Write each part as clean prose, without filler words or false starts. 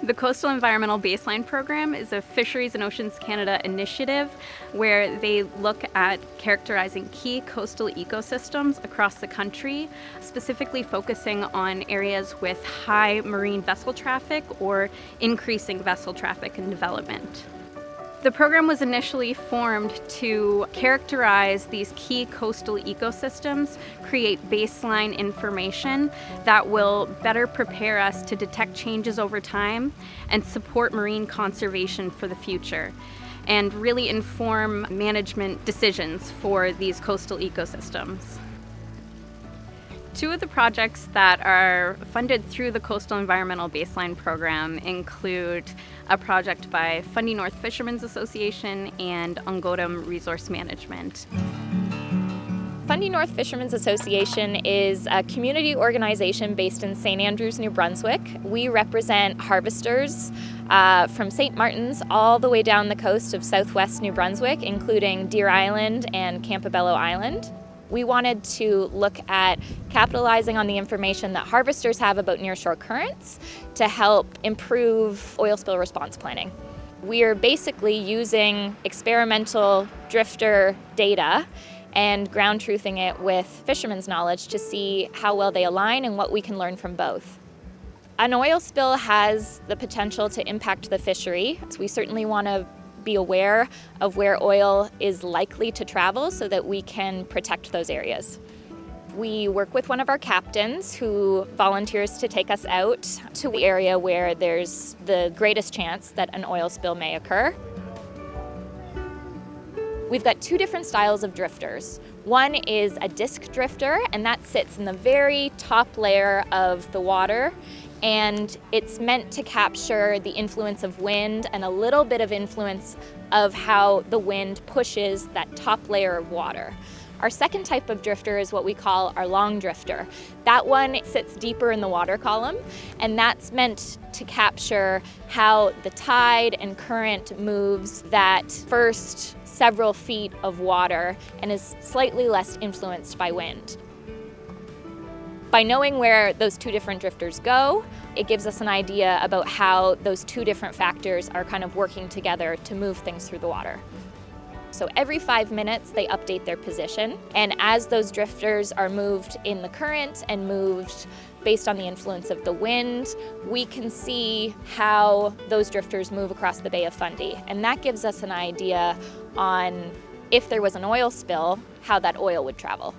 The Coastal Environmental Baseline Program is a Fisheries and Oceans Canada initiative where they look at characterizing key coastal ecosystems across the country, specifically focusing on areas with high marine vessel traffic or increasing vessel traffic and development. The program was initially formed to characterize these key coastal ecosystems, create baseline information that will better prepare us to detect changes over time and support marine conservation for the future, and really inform management decisions for these coastal ecosystems. Two of the projects that are funded through the Coastal Environmental Baseline Program include a project by Fundy North Fishermen's Association and Ungodam Resource Management. Fundy North Fishermen's Association is a community organization based in St. Andrews, New Brunswick. We represent harvesters from St. Martin's all the way down the coast of southwest New Brunswick, including Deer Island and Campobello Island. We wanted to look at capitalizing on the information that harvesters have about nearshore currents to help improve oil spill response planning. We are basically using experimental drifter data and ground truthing it with fishermen's knowledge to see how well they align and what we can learn from both. An oil spill has the potential to impact the fishery, so we certainly want to be aware of where oil is likely to travel so that we can protect those areas. We work with one of our captains who volunteers to take us out to the area where there's the greatest chance that an oil spill may occur. We've got two different styles of drifters. One is a disc drifter, and that sits in the very top layer of the water, and it's meant to capture the influence of wind and a little bit of influence of how the wind pushes that top layer of water. Our second type of drifter is what we call our long drifter. That one sits deeper in the water column, and that's meant to capture how the tide and current moves that first several feet of water and is slightly less influenced by wind. By knowing where those two different drifters go, it gives us an idea about how those two different factors are kind of working together to move things through the water. So every 5 minutes they update their position, and as those drifters are moved in the current and moved based on the influence of the wind, we can see how those drifters move across the Bay of Fundy. And that gives us an idea on if there was an oil spill, how that oil would travel.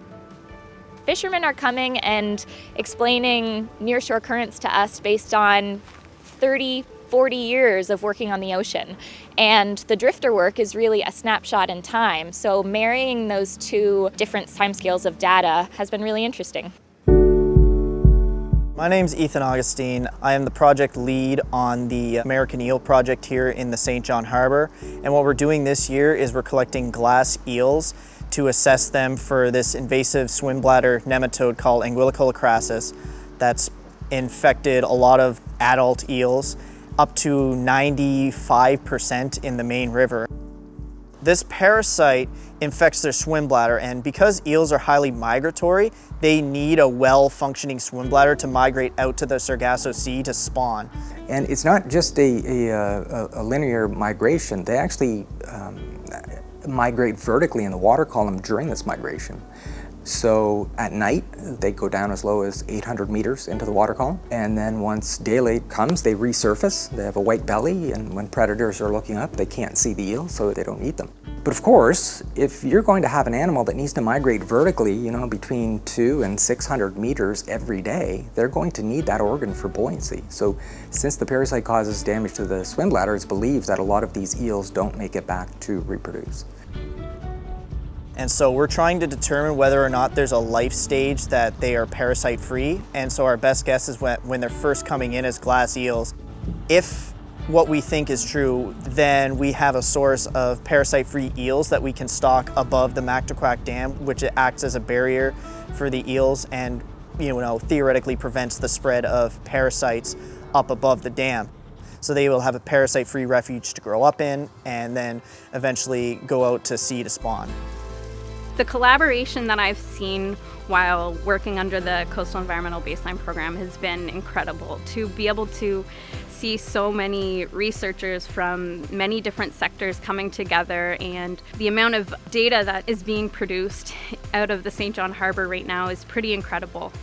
Fishermen are coming and explaining nearshore currents to us based on 30, 40 years of working on the ocean. And the drifter work is really a snapshot in time. So marrying those two different timescales of data has been really interesting. My name's Ethan Augustine. I am the project lead on the American Eel project here in the St. John Harbor. And what we're doing this year is we're collecting glass eels to assess them for this invasive swim bladder nematode called Anguilla crassus that's infected a lot of adult eels, up to 95% in the main river. This parasite infects their swim bladder, and because eels are highly migratory, they need a well-functioning swim bladder to migrate out to the Sargasso Sea to spawn. And it's not just a linear migration. They actually migrate vertically in the water column during this migration. So at night, they go down as low as 800 meters into the water column. And then once daylight comes, they resurface. They have a white belly, and when predators are looking up, they can't see the eel, so they don't eat them. But of course, if you're going to have an animal that needs to migrate vertically, between 200 and 600 meters every day, they're going to need that organ for buoyancy. So since the parasite causes damage to the swim bladder, it's believed that a lot of these eels don't make it back to reproduce. And so we're trying to determine whether or not there's a life stage that they are parasite-free. And so our best guess is when they're first coming in as glass eels. If what we think is true, then we have a source of parasite-free eels that we can stock above the Mactaquac Dam, which acts as a barrier for the eels and theoretically prevents the spread of parasites up above the dam. So they will have a parasite-free refuge to grow up in and then eventually go out to sea to spawn. The collaboration that I've seen while working under the Coastal Environmental Baseline Program has been incredible. To be able to see so many researchers from many different sectors coming together, and the amount of data that is being produced out of the St. John Harbor right now is pretty incredible.